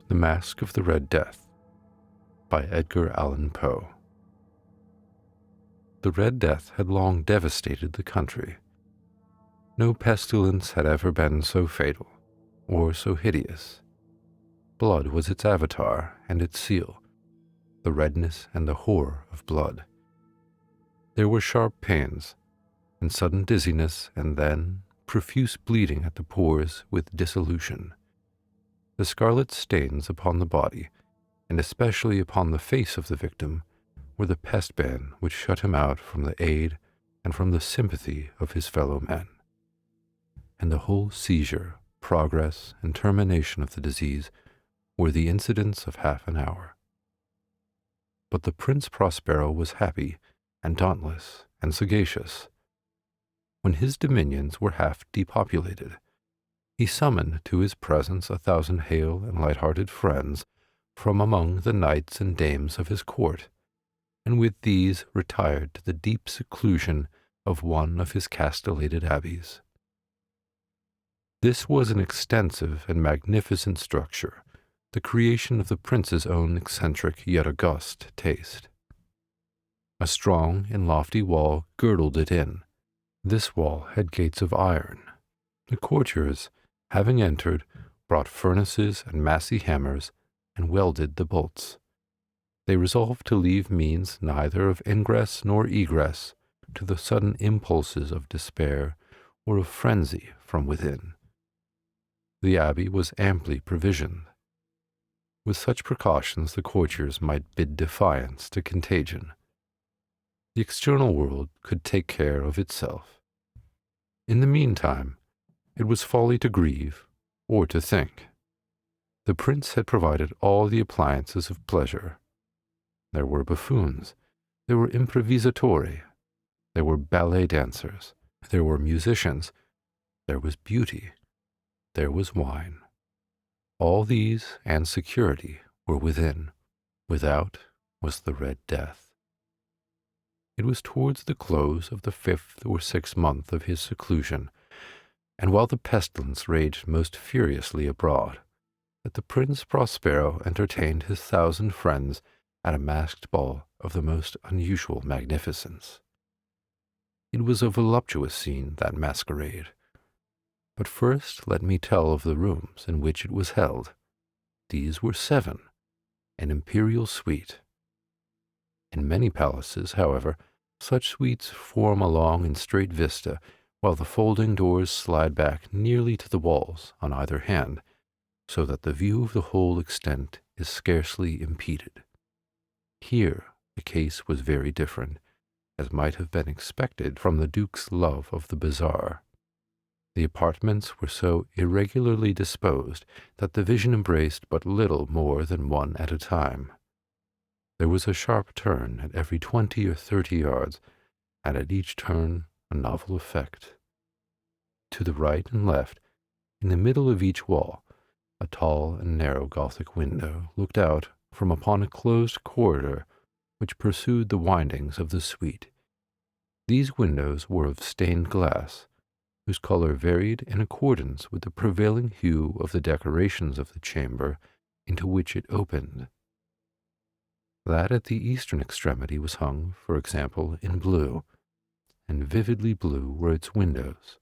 The Masque of the Red Death by Edgar Allan Poe. The Red Death had long devastated the country. No pestilence had ever been so fatal or so hideous. Blood was its avatar and its seal, the redness and the horror of blood. There were sharp pains, and sudden dizziness, and then profuse bleeding at the pores with dissolution. The scarlet stains upon the body, and especially upon the face of the victim, were the pest ban which shut him out from the aid and from the sympathy of his fellow men. And the whole seizure, progress, and termination of the disease were the incidents of half an hour. But the Prince Prospero was happy and dauntless and sagacious. When his dominions were half depopulated, he summoned to his presence 1,000 hale and light-hearted friends from among the knights and dames of his court, and with these retired to the deep seclusion of one of his castellated abbeys. This was an extensive and magnificent structure, the creation of the prince's own eccentric yet august taste. A strong and lofty wall girdled it in. This wall had gates of iron. The courtiers, having entered, brought furnaces and massy hammers and welded the bolts. They resolved to leave means neither of ingress nor egress to the sudden impulses of despair or of frenzy from within. The abbey was amply provisioned. With such precautions the courtiers might bid defiance to contagion. The external world could take care of itself. In the meantime, it was folly to grieve or to think. The prince had provided all the appliances of pleasure. There were buffoons, there were improvisatori, there were ballet dancers, there were musicians, there was beauty, there was wine. All these and security were within. Without was the Red Death. It was towards the close of the 5th or 6th month of his seclusion, and while the pestilence raged most furiously abroad, that the Prince Prospero entertained his 1,000 friends at a masked ball of the most unusual magnificence. It was a voluptuous scene, that masquerade. But first let me tell of the rooms in which it was held. These were 7, an imperial suite. In many palaces, however, such suites form a long and straight vista, while the folding doors slide back nearly to the walls on either hand, so that the view of the whole extent is scarcely impeded. Here the case was very different, as might have been expected from the Duke's love of the bizarre. The apartments were so irregularly disposed that the vision embraced but little more than one at a time. There was a sharp turn at every 20 or 30 yards, and at each turn a novel effect. To the right and left, in the middle of each wall, a tall and narrow Gothic window looked out from upon a closed corridor which pursued the windings of the suite. These windows were of stained glass, whose color varied in accordance with the prevailing hue of the decorations of the chamber into which it opened. That at the eastern extremity was hung, for example, in blue, and vividly blue were its windows.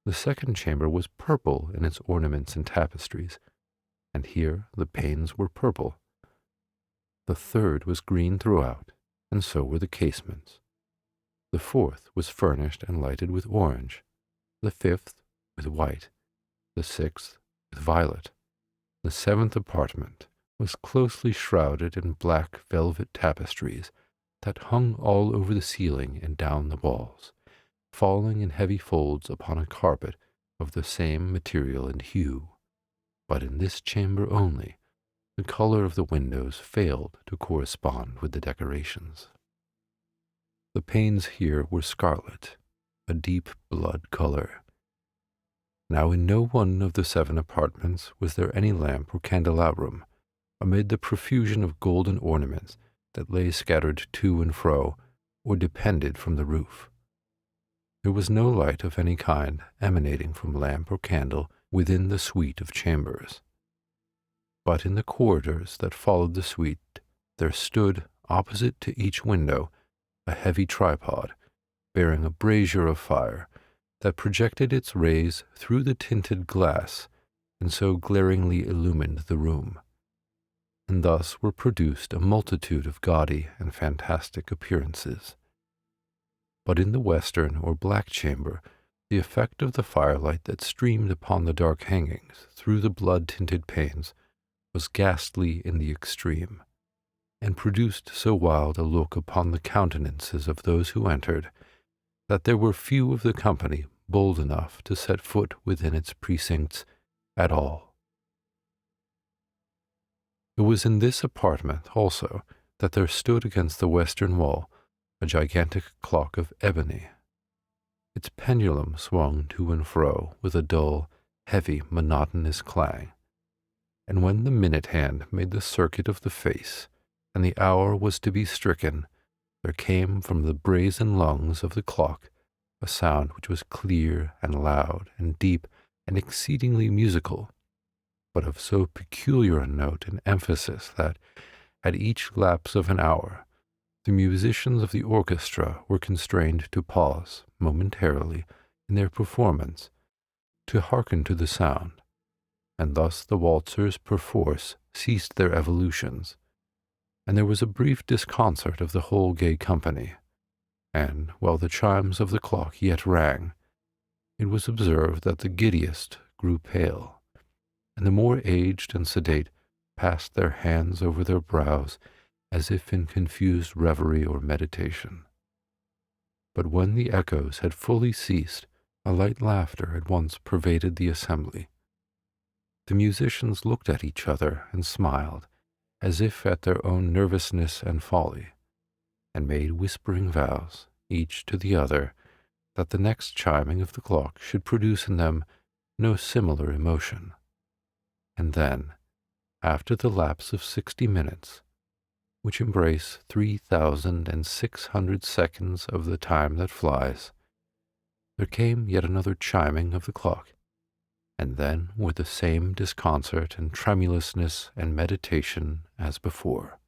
The second chamber was purple in its ornaments and tapestries, and here the panes were purple. The third was green throughout, and so were the casements. The fourth was furnished and lighted with orange, the 5th with white, the 6th with violet. The 7th apartment was closely shrouded in black velvet tapestries that hung all over the ceiling and down the walls, falling in heavy folds upon a carpet of the same material and hue. But in this chamber only, the color of the windows failed to correspond with the decorations. The panes here were scarlet, a deep blood color. Now in no one of the 7 apartments was there any lamp or candelabrum, amid the profusion of golden ornaments that lay scattered to and fro, or depended from the roof. There was no light of any kind emanating from lamp or candle within the suite of chambers. But in the corridors that followed the suite, there stood, opposite to each window, a heavy tripod, bearing a brazier of fire that projected its rays through the tinted glass and so glaringly illumined the room. And thus were produced a multitude of gaudy and fantastic appearances. But in the western or black chamber, the effect of the firelight that streamed upon the dark hangings through the blood-tinted panes was ghastly in the extreme, and produced so wild a look upon the countenances of those who entered, that there were few of the company bold enough to set foot within its precincts at all. It was in this apartment also that there stood against the western wall a gigantic clock of ebony. Its pendulum swung to and fro with a dull, heavy, monotonous clang, and when the minute hand made the circuit of the face, and the hour was to be stricken, there came from the brazen lungs of the clock a sound which was clear and loud and deep and exceedingly musical, but of so peculiar a note and emphasis that, at each lapse of an hour, the musicians of the orchestra were constrained to pause momentarily in their performance to hearken to the sound, and thus the waltzers perforce ceased their evolutions, and there was a brief disconcert of the whole gay company, and, while the chimes of the clock yet rang, it was observed that the giddiest grew pale, and the more aged and sedate passed their hands over their brows as if in confused reverie or meditation. But when the echoes had fully ceased, a light laughter at once pervaded the assembly. The musicians looked at each other and smiled, as if at their own nervousness and folly, and made whispering vows, each to the other, that the next chiming of the clock should produce in them no similar emotion. And then, after the lapse of 60 minutes, which embrace 3,600 seconds of the time that flies, there came yet another chiming of the clock, and then with the same disconcert and tremulousness and meditation as before.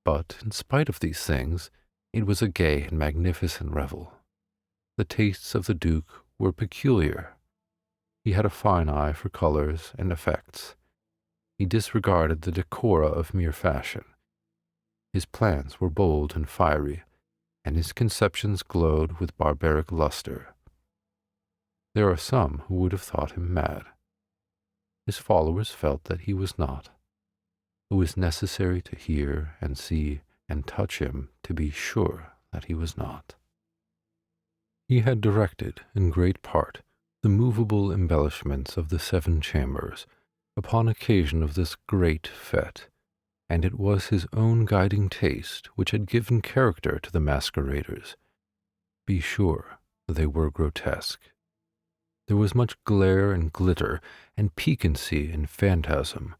But in spite of these things, it was a gay and magnificent revel. The tastes of the Duke were peculiar. He had a fine eye for colors and effects. He disregarded the decora of mere fashion. His plans were bold and fiery, and his conceptions glowed with barbaric luster. There are some who would have thought him mad. His followers felt that he was not. It was necessary to hear and see and touch him to be sure that he was not. He had directed, in great part, the movable embellishments of the 7 chambers upon occasion of this great fete, and it was his own guiding taste which had given character to the masqueraders. Be sure they were grotesque. There was much glare and glitter and piquancy in phantasm,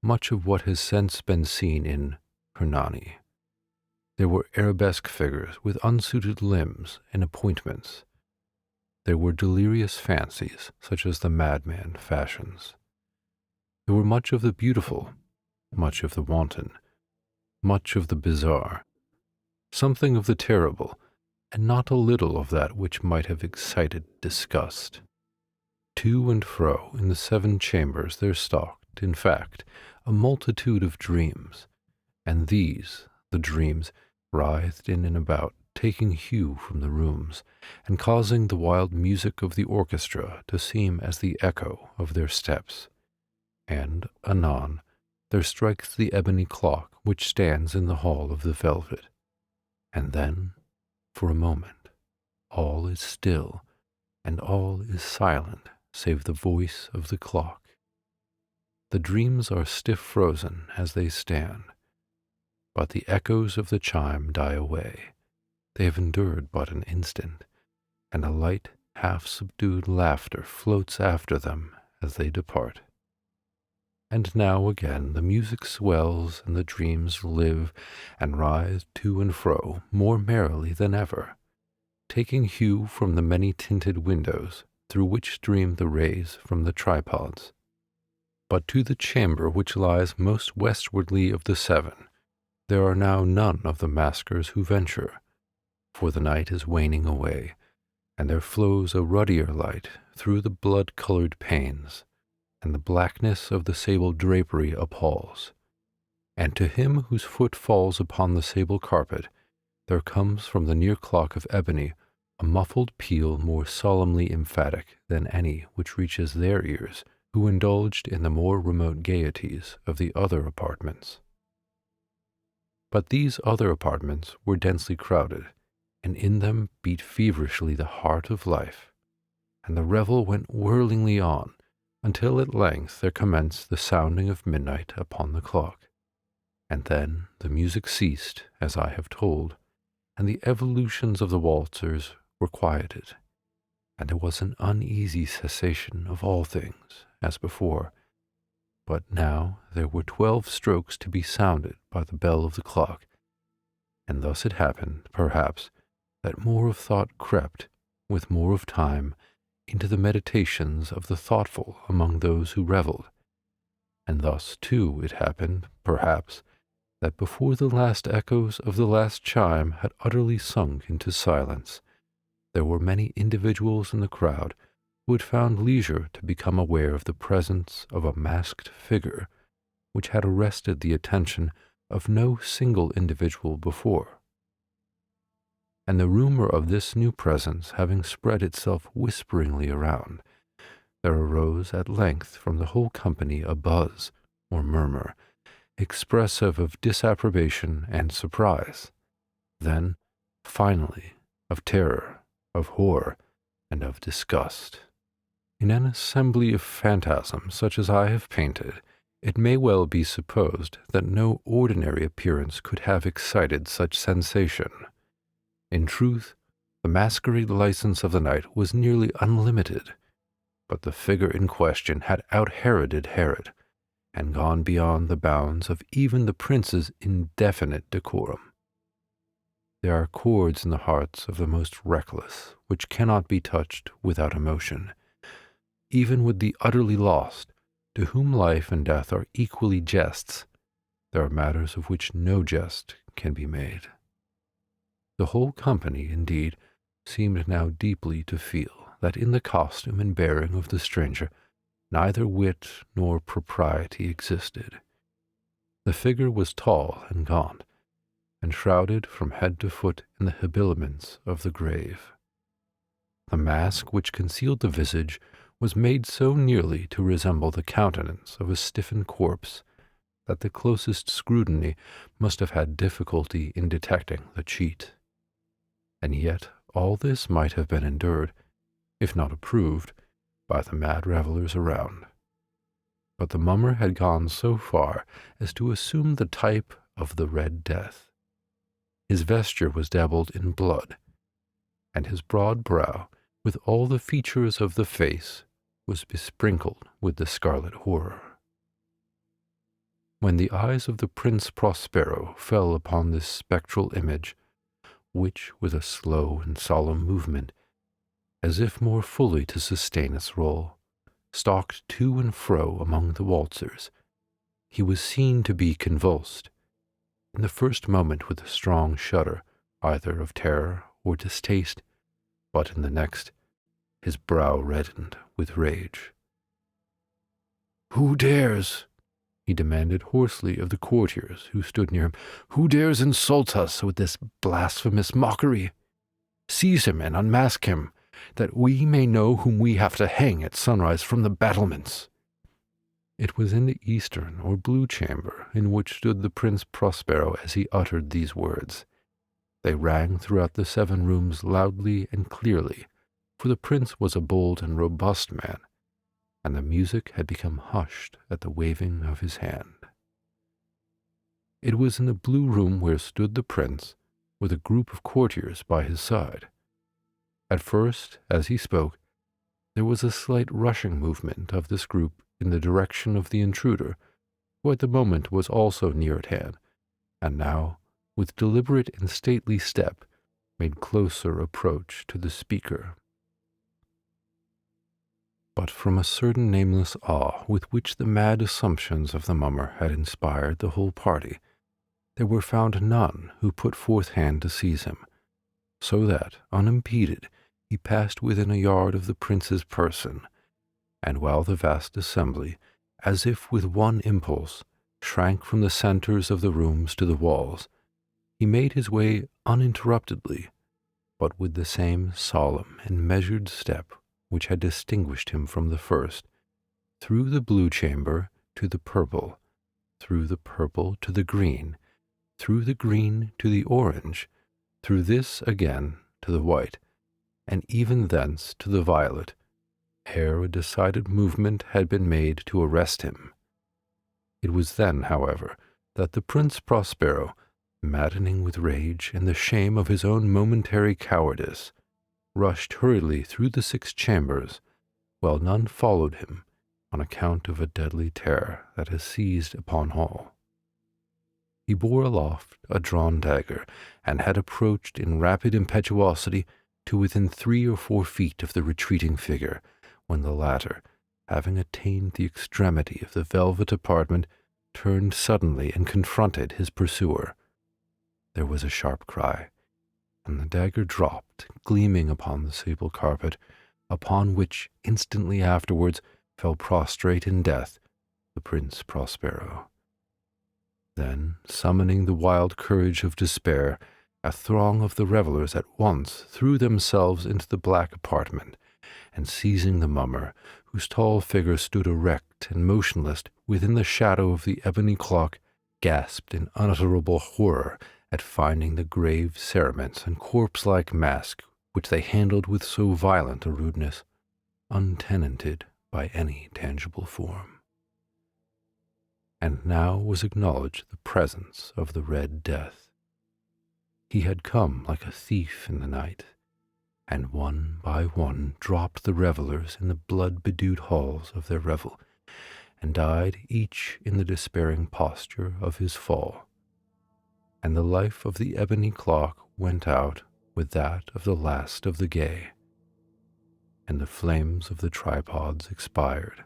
much of what has since been seen in Hernani. There were arabesque figures with unsuited limbs and appointments. There were delirious fancies, such as the madman fashions. There were much of the beautiful, much of the wanton, much of the bizarre, something of the terrible, and not a little of that which might have excited disgust. To and fro in the 7 chambers there stalked, in fact, a multitude of dreams, and these, the dreams, writhed in and about, taking hue from the rooms, and causing the wild music of the orchestra to seem as the echo of their steps. And, anon, there strikes the ebony clock which stands in the hall of the velvet, and then, for a moment, all is still, and all is silent save the voice of the clock. The dreams are stiff frozen as they stand, but the echoes of the chime die away. They have endured but an instant, and a light, half-subdued laughter floats after them as they depart. And now again the music swells, and the dreams live and rise to and fro more merrily than ever, taking hue from the many-tinted windows through which stream the rays from the tripods. But to the chamber which lies most westwardly of the seven, there are now none of the maskers who venture, for the night is waning away, and there flows a ruddier light through the blood-colored panes, and the blackness of the sable drapery appalls. And to him whose foot falls upon the sable carpet, there comes from the near clock of ebony a muffled peal more solemnly emphatic than any which reaches their ears, who indulged in the more remote gaieties of the other apartments. But these other apartments were densely crowded, and in them beat feverishly the heart of life, and the revel went whirlingly on, until at length there commenced the sounding of midnight upon the clock. And then the music ceased, as I have told, and the evolutions of the waltzers were quieted, and there was an uneasy cessation of all things, as before. But now there were 12 strokes to be sounded by the bell of the clock, and thus it happened, perhaps, that more of thought crept, with more of time, into the meditations of the thoughtful among those who revelled. And thus, too, it happened, perhaps, that before the last echoes of the last chime had utterly sunk into silence, there were many individuals in the crowd who had found leisure to become aware of the presence of a masked figure which had arrested the attention of no single individual before. And the rumor of this new presence having spread itself whisperingly around, there arose at length from the whole company a buzz, or murmur, expressive of disapprobation and surprise, then, finally, of terror, of horror, and of disgust. In an assembly of phantasms such as I have painted, it may well be supposed that no ordinary appearance could have excited such sensation. In truth, the masquerade license of the night was nearly unlimited, but the figure in question had out-Heroded Herod, and gone beyond the bounds of even the prince's indefinite decorum. There are chords in the hearts of the most reckless which cannot be touched without emotion. Even with the utterly lost, to whom life and death are equally jests, there are matters of which no jest can be made. The whole company, indeed, seemed now deeply to feel that in the costume and bearing of the stranger neither wit nor propriety existed. The figure was tall and gaunt, and shrouded from head to foot in the habiliments of the grave. The mask which concealed the visage was made so nearly to resemble the countenance of a stiffened corpse that the closest scrutiny must have had difficulty in detecting the cheat. And yet all this might have been endured, if not approved, by the mad revellers around. But the mummer had gone so far as to assume the type of the Red Death. His vesture was dabbled in blood, and his broad brow, with all the features of the face, was besprinkled with the scarlet horror. When the eyes of the Prince Prospero fell upon this spectral image, which, with a slow and solemn movement, as if more fully to sustain its role, stalked to and fro among the waltzers, he was seen to be convulsed, in the first moment with a strong shudder, either of terror or distaste, but in the next, his brow reddened with rage. "Who dares?" he demanded hoarsely of the courtiers who stood near him. "Who dares insult us with this blasphemous mockery? Seize him and unmask him, that we may know whom we have to hang at sunrise from the battlements." It was in the eastern or blue chamber in which stood the Prince Prospero as he uttered these words. They rang throughout the 7 rooms loudly and clearly, for the prince was a bold and robust man, and the music had become hushed at the waving of his hand. It was in the blue room where stood the prince, with a group of courtiers by his side. At first, as he spoke, there was a slight rushing movement of this group in the direction of the intruder, who at the moment was also near at hand, and now, with deliberate and stately step, made closer approach to the speaker. But from a certain nameless awe with which the mad assumptions of the mummer had inspired the whole party, there were found none who put forth hand to seize him, so that, unimpeded, he passed within a yard of the prince's person, and while the vast assembly, as if with one impulse, shrank from the centers of the rooms to the walls, he made his way uninterruptedly, but with the same solemn and measured step which had distinguished him from the first, through the blue chamber to the purple, through the purple to the green, through the green to the orange, through this again to the white, and even thence to the violet, ere a decided movement had been made to arrest him. It was then, however, that the Prince Prospero, maddening with rage and the shame of his own momentary cowardice, rushed hurriedly through the 6 chambers, while none followed him, on account of a deadly terror that has seized upon all. He bore aloft a drawn dagger, and had approached in rapid impetuosity to within 3 or 4 feet of the retreating figure, when the latter, having attained the extremity of the velvet apartment, turned suddenly and confronted his pursuer. There was a sharp cry, and the dagger dropped, gleaming upon the sable carpet, upon which instantly afterwards fell prostrate in death the Prince Prospero. Then, summoning the wild courage of despair, a throng of the revellers at once threw themselves into the black apartment, and seizing the mummer, whose tall figure stood erect and motionless within the shadow of the ebony clock, gasped in unutterable horror at finding the grave cerements and corpse-like mask which they handled with so violent a rudeness, untenanted by any tangible form. And now was acknowledged the presence of the Red Death. He had come like a thief in the night, and one by one dropped the revellers in the blood-bedewed halls of their revel, and died each in the despairing posture of his fall. And the life of the ebony clock went out with that of the last of the gay, and the flames of the tripods expired,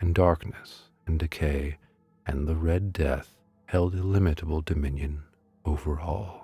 and darkness and decay and the Red Death held illimitable dominion over all.